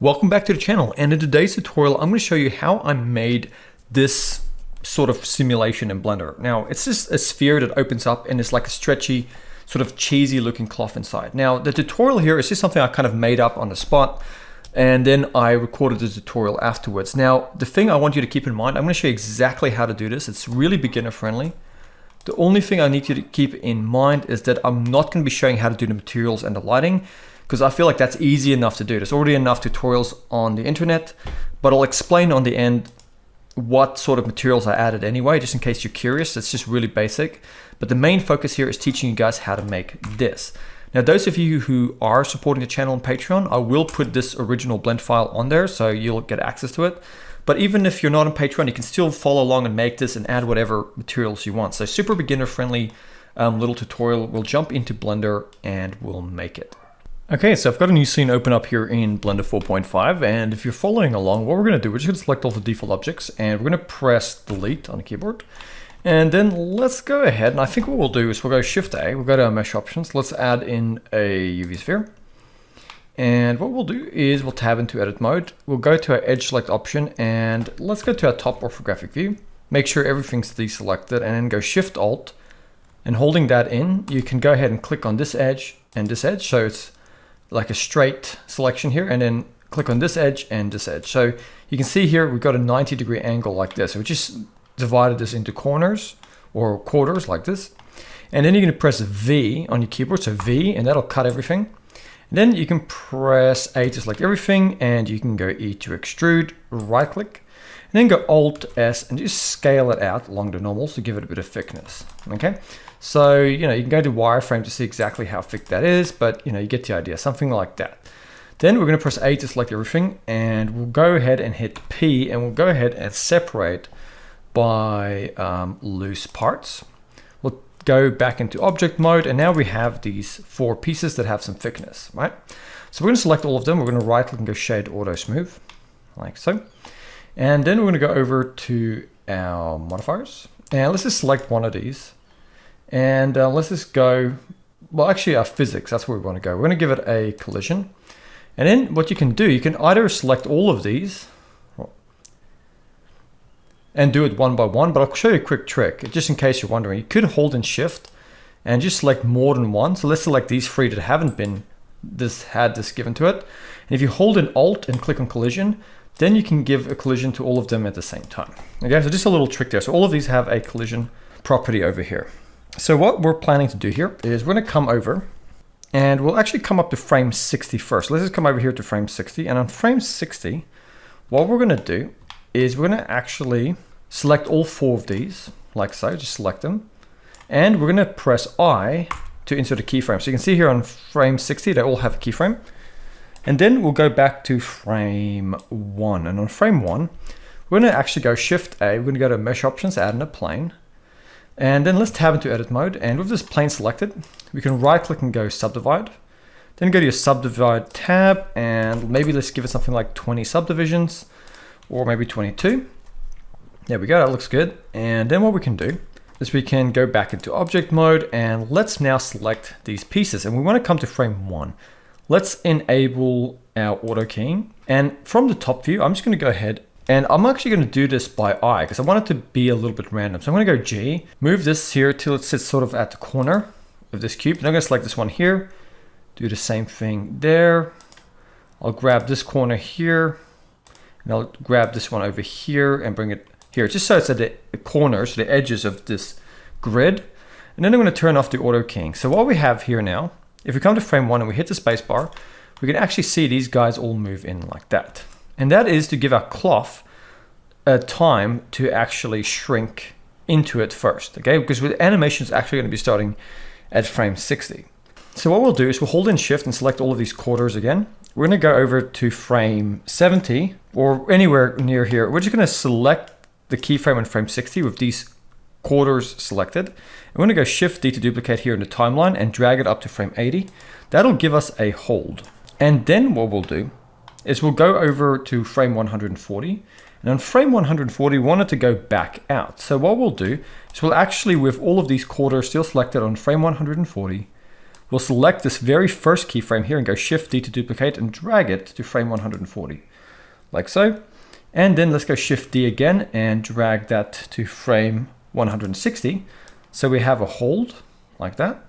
Welcome back to the channel, and in today's tutorial I'm going to show you how I made this sort of simulation in Blender. Now it's just a sphere that opens up and it's like a stretchy sort of cheesy looking cloth inside. Now the tutorial here is just something I kind of made up on the spot and then I recorded the tutorial afterwards. Now the thing I want you to keep in mind, I'm going to show you exactly how to do this. It's really beginner friendly. The only thing I need you to keep in mind is that I'm not going to be showing how to do the materials and the lighting, because I feel like that's easy enough to do. There's already enough tutorials on the internet, but I'll explain on the end what sort of materials I added anyway, just in case you're curious. It's just really basic. But the main focus here is teaching you guys how to make this. Now, those of you who are supporting the channel on Patreon, I will put this original blend file on there so you'll get access to it. But even if you're not on Patreon, you can still follow along and make this and add whatever materials you want. So super beginner friendly little tutorial. We'll jump into Blender and we'll make it. Okay, so I've got a new scene open up here in Blender 4.5, and if you're following along, what we're going to do, we're just going to select all the default objects, and we're going to press delete on the keyboard. And then let's go ahead, and I think what we'll do is we'll go Shift A, we'll go to our mesh options, let's add in a UV sphere. And what we'll do is we'll tab into edit mode, we'll go to our edge select option, and let's go to our top orthographic view. Make sure everything's deselected, and then go Shift Alt, and holding that in, you can go ahead and click on this edge and this edge, so it's like a straight selection here, and then click on this edge and this edge. So you can see here we've got a 90-degree angle like this. So we just divided this into corners or quarters like this. And then you're going to press V on your keyboard, so V, and that'll cut everything. And then you can press A to select everything, and you can go E to extrude, right click, and then go Alt S and just scale it out along the normals to give it a bit of thickness. Okay. So, you can go to wireframe to see exactly how thick that is, but you get the idea, something like that. Then we're going to press A to select everything, and we'll go ahead and hit P, and we'll go ahead and separate by loose parts. We'll go back into object mode, and now we have these 4 pieces that have some thickness, right? So we're going to select all of them. We're going to right click and go Shade Auto Smooth, like so. And then we're going to go over to our modifiers, and let's just select one of these. And let's just go, well, actually our physics, that's where we want to go. We're going to give it a collision. And then what you can do, you can either select all of these and do it one by one, but I'll show you a quick trick, just in case you're wondering. You could hold in Shift and just select more than one. So let's select these 3 that haven't been had this given to it. And if you hold in Alt and click on collision, then you can give a collision to all of them at the same time. Okay, so just a little trick there. So all of these have a collision property over here. So what we're planning to do here is we're going to come over and we'll actually come up to frame 60 first. Let's just come over here to frame 60. And on frame 60, what we're going to do is we're going to actually select all 4 of these, like so, just select them. And we're going to press I to insert a keyframe. So you can see here on frame 60, they all have a keyframe. And then we'll go back to frame 1. And on frame 1, we're going to actually go Shift A. We're going to go to mesh options, add in a plane. And then let's tab into edit mode, and with this plane selected, we can right click and go subdivide. Then go to your subdivide tab, and maybe let's give it something like 20 subdivisions, or maybe 22. There we go, that looks good. And then what we can do is we can go back into object mode, and let's now select these pieces. And we want to come to frame 1. Let's enable our auto keying. And from the top view, I'm just going to go ahead and I'm actually going to do this by eye because I want it to be a little bit random. So I'm going to go G, move this here till it sits sort of at the corner of this cube. And I'm going to select this one here, do the same thing there. I'll grab this corner here, and I'll grab this one over here and bring it here, just so it's at the corners, the edges of this grid. And then I'm going to turn off the auto keying. So what we have here now, if we come to frame 1 and we hit the space bar, we can actually see these guys all move in like that. And that is to give our cloth a time to actually shrink into it first, okay? Because with animation is actually going to be starting at frame 60. So what we'll do is we'll hold in Shift and select all of these quarters again. We're going to go over to frame 70 or anywhere near here. We're just going to select the keyframe on frame 60 with these quarters selected. And we're going to go Shift D to duplicate here in the timeline and drag it up to frame 80. That'll give us a hold. And then what we'll do is we'll go over to frame 140, and on frame 140 we want it to go back out. So what we'll do is we'll actually, with all of these quarters still selected on frame 140, we'll select this very first keyframe here and go Shift D to duplicate and drag it to frame 140, like so. And then let's go Shift D again and drag that to frame 160. So we have a hold like that.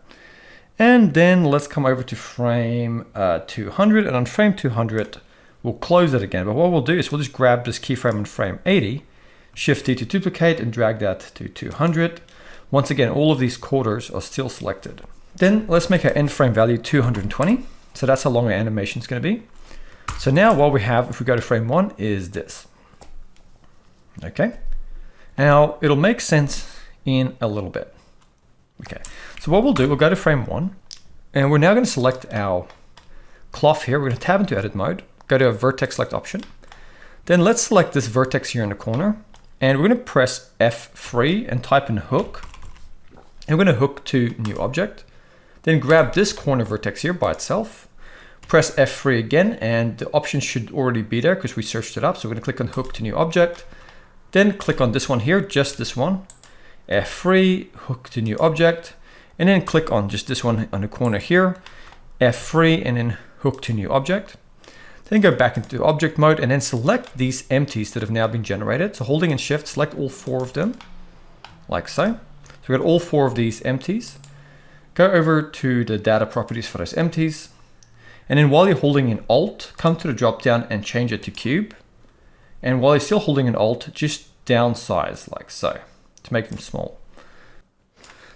And then let's come over to frame 200, and on frame 200, we'll close it again. But what we'll do is we'll just grab this keyframe on frame 80, Shift D to duplicate and drag that to 200. Once again, all of these quarters are still selected. Then let's make our end frame value 220. So that's how long our animation is going to be. So now what we have, if we go to frame 1, is this. Okay. Now it'll make sense in a little bit. Okay. So what we'll do, we'll go to frame 1, and we're now going to select our cloth here. We're going to tab into edit mode, go to our vertex select option. Then let's select this vertex here in the corner, and we're going to press F3 and type in hook. And we're going to hook to new object. Then grab this corner vertex here by itself. Press F3 again, and the option should already be there because we searched it up. So we're going to click on hook to new object. Then click on this one here, just this one. F3, hook to new object. And then click on just this one on the corner here. F3 and then hook to new object. Then go back into object mode and then select these empties that have now been generated. So holding in Shift, select all 4 of them, like so. So we've got all 4 of these empties. Go over to the data properties for those empties. And then while you're holding in Alt, come to the drop down and change it to cube. And while you're still holding in Alt, just downsize like so to make them small.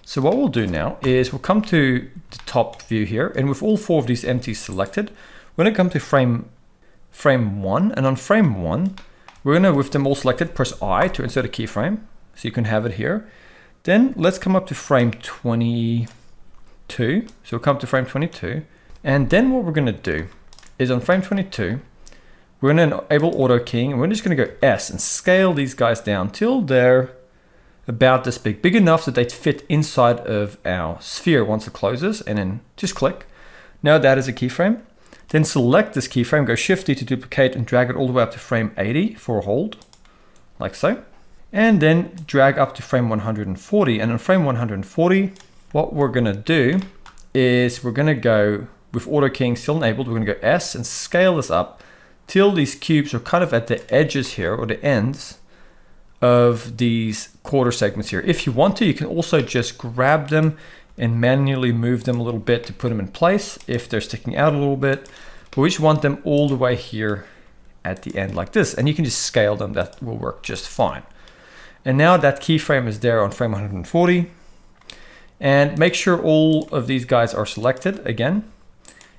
So what we'll do now is we'll come to the top view here, and with all 4 of these empties selected, we're going to come to frame 1, and on frame 1, we're going to, with them all selected, press I to insert a keyframe, so you can have it here. Then let's come up to frame 22. So we'll come to frame 22, and then what we're going to do is on frame 22, we're going to enable auto keying, and we're just going to go S and scale these guys down till they're about this big enough that they fit inside of our sphere once it closes, and then just click. Now that is a keyframe. Then select this keyframe, go Shift D to duplicate and drag it all the way up to frame 80 for a hold, like so. And then drag up to frame 140. And on frame 140, what we're gonna do is we're gonna go with auto keying still enabled, we're gonna go S and scale this up till these cubes are kind of at the edges here, or the ends of these quarter segments here. If you want to, you can also just grab them and manually move them a little bit to put them in place if they're sticking out a little bit. But we just want them all the way here at the end like this, and you can just scale them. That will work just fine. And now that keyframe is there on frame 140, and make sure all of these guys are selected again.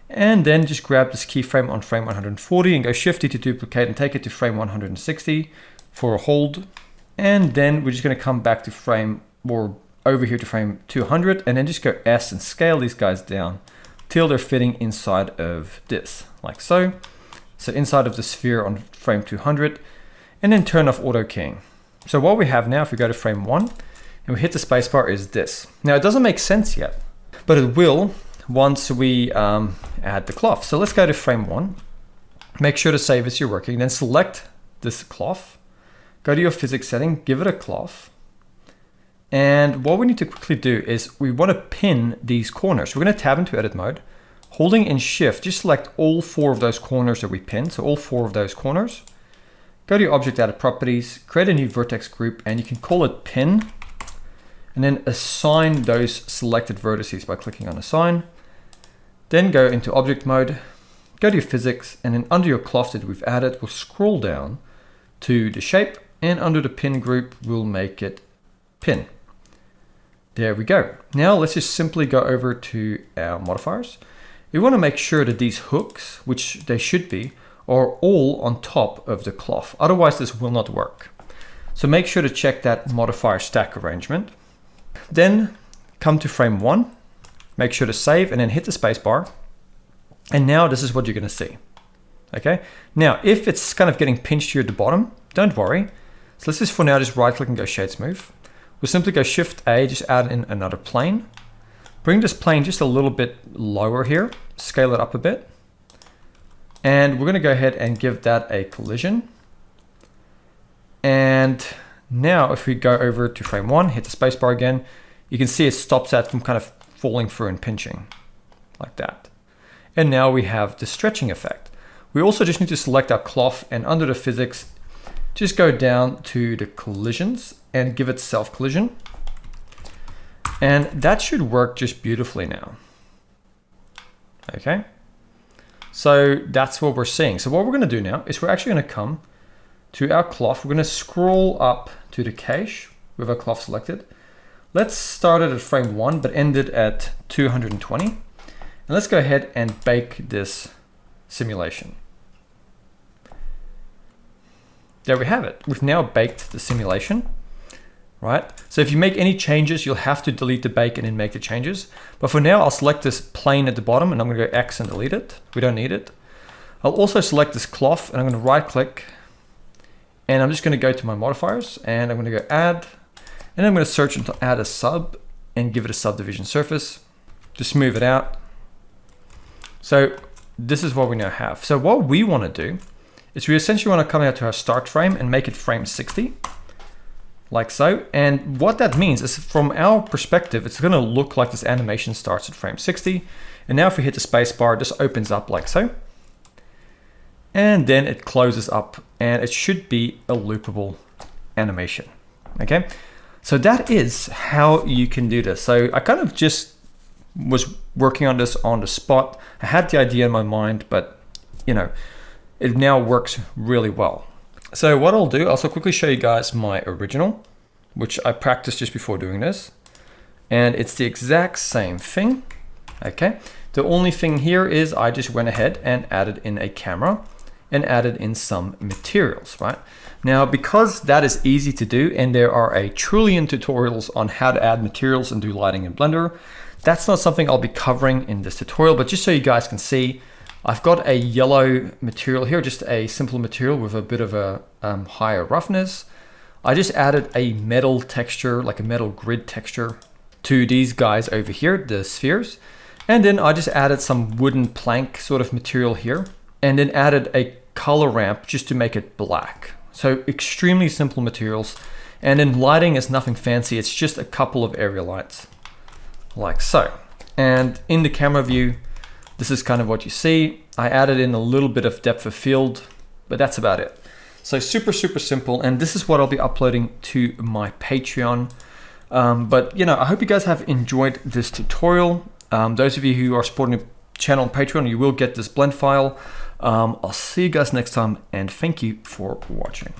And then just grab this keyframe on frame 140 and go Shift D to duplicate and take it to frame 160 for a hold. And then we're just going to come back to frame, or over here to frame 200, and then just go S and scale these guys down till they're fitting inside of this, like so. So inside of the sphere on frame 200, and then turn off auto keying. So what we have now, if we go to frame 1 and we hit the spacebar, is this. Now it doesn't make sense yet, but it will once we add the cloth. So let's go to frame 1, make sure to save as you're working, then select this cloth. Go to your physics setting, give it a cloth. And what we need to quickly do is we want to pin these corners. We're going to tab into edit mode, holding in Shift, just select all 4 of those corners that we pinned. So all 4 of those corners. Go to your object data properties, create a new vertex group, and you can call it pin. And then assign those selected vertices by clicking on assign. Then go into object mode, go to your physics, and then under your cloth that we've added, we'll scroll down to the shape. And under the pin group, we'll make it pin. There we go. Now let's just simply go over to our modifiers. We want to make sure that these hooks, which they should be, are all on top of the cloth. Otherwise, this will not work. So make sure to check that modifier stack arrangement. Then come to frame 1, make sure to save, and then hit the space bar. And now this is what you're going to see. Okay. Now, if it's kind of getting pinched here at the bottom, don't worry. So let's just for now just right click and go shade smooth. We'll simply go Shift A, just add in another plane. Bring this plane just a little bit lower here, scale it up a bit. And we're going to go ahead and give that a collision. And now if we go over to frame 1, hit the spacebar again, you can see it stops that from kind of falling through and pinching. like that. And now we have the stretching effect. We also just need to select our cloth, and under the physics, just go down to the collisions and give it self collision. And that should work just beautifully now. Okay. So that's what we're seeing. So what we're going to do now is we're actually going to come to our cloth. We're going to scroll up to the cache with our cloth selected. Let's start it at frame 1, but end it at 220. And let's go ahead and bake this simulation. There we have it. We've now baked the simulation, right? So if you make any changes, you'll have to delete the bake and then make the changes. But for now, I'll select this plane at the bottom and I'm gonna go X and delete it. We don't need it. I'll also select this cloth and I'm gonna right click and I'm just gonna go to my modifiers and I'm gonna go add, and I'm gonna search and add a sub and give it a subdivision surface. Just smooth it out. So this is what we now have. So what we wanna do is we essentially wanna come out to our start frame and make it frame 60. Like so. And what that means is from our perspective, it's gonna look like this animation starts at frame 60. And now if we hit the space bar, this opens up like so. And then it closes up and it should be a loopable animation. Okay. So that is how you can do this. So I kind of just was working on this on the spot. I had the idea in my mind, but you know, it now works really well. So what I'll do, I'll also quickly show you guys my original, which I practiced just before doing this. And it's the exact same thing, okay? The only thing here is I just went ahead and added in a camera and added in some materials, right? Now, because that is easy to do and there are a trillion tutorials on how to add materials and do lighting in Blender, that's not something I'll be covering in this tutorial, but just so you guys can see, I've got a yellow material here, just a simple material with a bit of a higher roughness. I just added a metal texture, like a metal grid texture to these guys over here, the spheres. And then I just added some wooden plank sort of material here and then added a color ramp just to make it black. So extremely simple materials. And then lighting is nothing fancy. It's just a couple of area lights like so. And in the camera view, this is kind of what you see. I added in a little bit of depth of field, but that's about it. So super, super simple. And this is what I'll be uploading to my Patreon. But you know, I hope you guys have enjoyed this tutorial. Those of you who are supporting the channel on Patreon, you will get this blend file. I'll see you guys next time and thank you for watching.